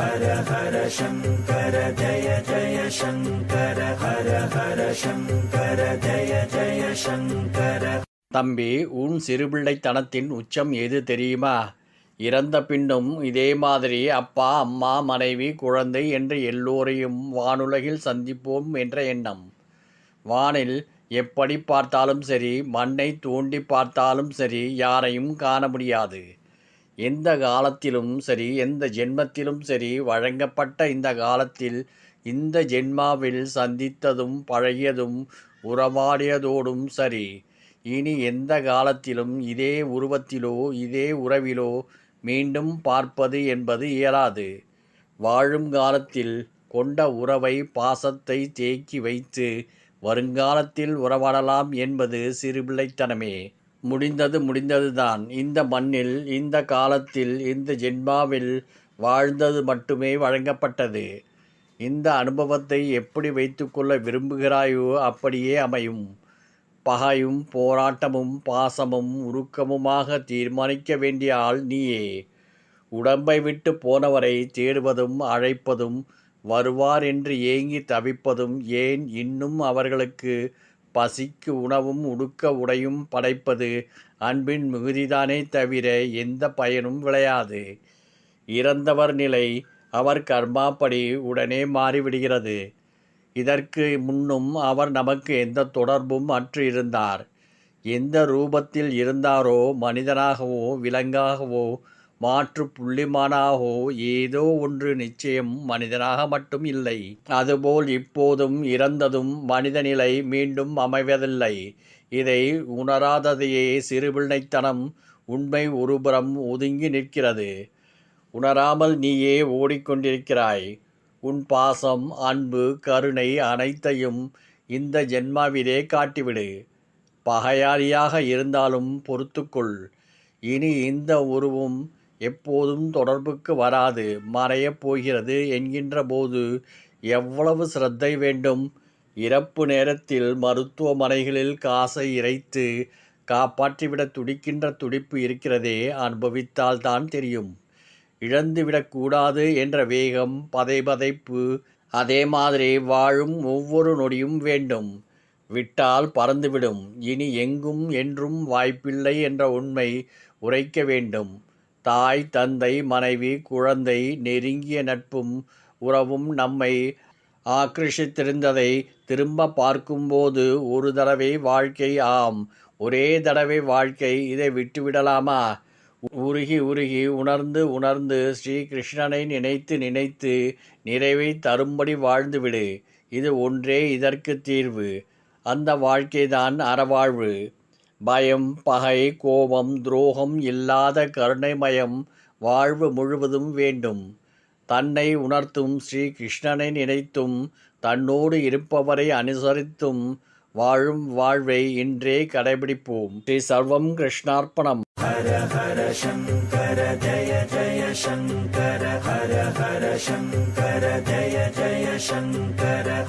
ஹர ஹர சங்கர ஜய ஜய சங்கர ஹர ஹர சங்கர ஜய ஜய சங்கர. தம்பி, உன் சிறுபிள்ளைத்தனத்தின் உச்சம் எது தெரியுமா? இறந்த பின்னும் இதே மாதிரி அப்பா, அம்மா, மனைவி, குழந்தை என்று எல்லோரையும் வானுலகில் சந்திப்போம் என்ற எண்ணம். வானில் எப்படி பார்த்தாலும் சரி, மண்ணை தோண்டி பார்த்தாலும் சரி, யாரையும் காண முடியாது. எந்த காலத்திலும் சரி, எந்த ஜென்மத்திலும் சரி, வழங்கப்பட்ட இந்த காலத்தில், இந்த ஜென்மாவில் சந்தித்ததும் பழகியதும் உறவாடியதோடும் சரி, இனி எந்த காலத்திலும் இதே உருவத்திலோ இதே உறவிலோ மீண்டும் பார்ப்பது என்பது இயலாது. வாழும் காலத்தில் கொண்ட உறவை, பாசத்தை தேக்கி வைத்து வருங்காலத்தில் உறவாடலாம் என்பது சிறுபிள்ளைத்தனமே. முடிந்தது முடிந்ததுதான். இந்த மண்ணில், இந்த காலத்தில், இந்த ஜென்மாவில் வாழ்ந்தது மட்டுமே வழங்கப்பட்டது. இந்த அனுபவத்தை எப்படி வைத்துக்கொள்ள விரும்புகிறாயோ அப்படியே அமையும். பகையும் போராட்டமும் பாசமும் உருக்கமுமாக தீர்மானிக்க வேண்டிய ஆள் நீயே. உடம்பை விட்டு போனவரை தேடுவதும் அழைப்பதும், வருவார் என்று ஏங்கி தவிப்பதும் ஏன், இன்னும் அவர்களுக்கு பசிக்கு உணவும் உடுக்க உடையும் படைப்பது அன்பின் மிகுதிதானே தவிர எந்த பயனும் விளையாது. இறந்தவர் நிலை அவர் கர்மாப்படி உடனே மாறிவிடுகிறது. இதற்கு முன்னும் அவர் நமக்கு எந்த தொடர்பும் அற்று இருந்தார். எந்த ரூபத்தில் இருந்தாரோ, மனிதனாகவோ விலங்காகவோ மாற்று புள்ளிமானாகவோ ஏதோ ஒன்று நிச்சயம் மனிதனாக மட்டும் இல்லை. அதுபோல் இப்போதும் இறந்ததும் மனித நிலை மீண்டும் அமைவதில்லை. இதை உணராததையே சிறுபிள்ளைத்தனம். உண்மை ஒருபுறம் ஒதுங்கி நிற்கிறது. உணராமல் நீயே ஓடிக்கொண்டிருக்கிறாய். உன் பாசம், அன்பு, கருணை அனைத்தையும் இந்த ஜென்மாவிலே காட்டிவிடு. பகையாளியாக இருந்தாலும் பொறுத்துக்கொள். இனி இந்த உருவம் எப்போதும் தொடர்புக்கு வராது, மறையப் போகிறது என்கின்ற போது எவ்வளவு சிரத்தை வேண்டும்? இறப்பு நேரத்தில் மருத்துவமனைகளில் காசை இறைத்து காப்பாற்றிவிட துடிக்கின்ற துடிப்பு இருக்கிறதே, அனுபவித்தால்தான் தெரியும். இழந்துவிடக்கூடாது என்ற வேகம், பதைபதைப்பு, அதே மாதிரி வாழும் ஒவ்வொரு நொடியும் வேண்டும். விட்டால் பறந்துவிடும். இனி எங்கும் என்றும் வாய்ப்பில்லை என்ற உண்மை உரைக்க வேண்டும். தாய், தந்தை, மனைவி, குழந்தை, நெருங்கிய நட்பும் உறவும் நம்மை ஆக்கிரமித்திருந்ததை திரும்ப பார்க்கும்போது ஒரு தடவை வாழ்க்கை, ஆம் ஒரே தடவை வாழ்க்கை, இதை விட்டுவிடலாமா? உருகி உருகி உணர்ந்து உணர்ந்து ஸ்ரீகிருஷ்ணனை நினைத்து நினைத்து நிறைவை தரும்படி வாழ்ந்துவிடு. இது ஒன்றே இதற்கு தீர்வு. அந்த வாழ்க்கைதான் அறவாழ்வு. பயம், பகை, கோபம், துரோகம் இல்லாத கருணைமயம் வாழ்வு முழுவதும் வேண்டும். தன்னை உணர்த்தும் ஸ்ரீ கிருஷ்ணனை நினைத்தும், தன்னோடு இருப்பவரை அனுசரித்தும் வாழும் வாழ்வை இன்றே கடைபிடிப்போம். ஸ்ரீ சர்வம் கிருஷ்ணார்ப்பணம். ஹர ஹர சங்கர ஜய ஜய சங்கர ஹர ஹர சங்கர ஜய ஜய சங்கர.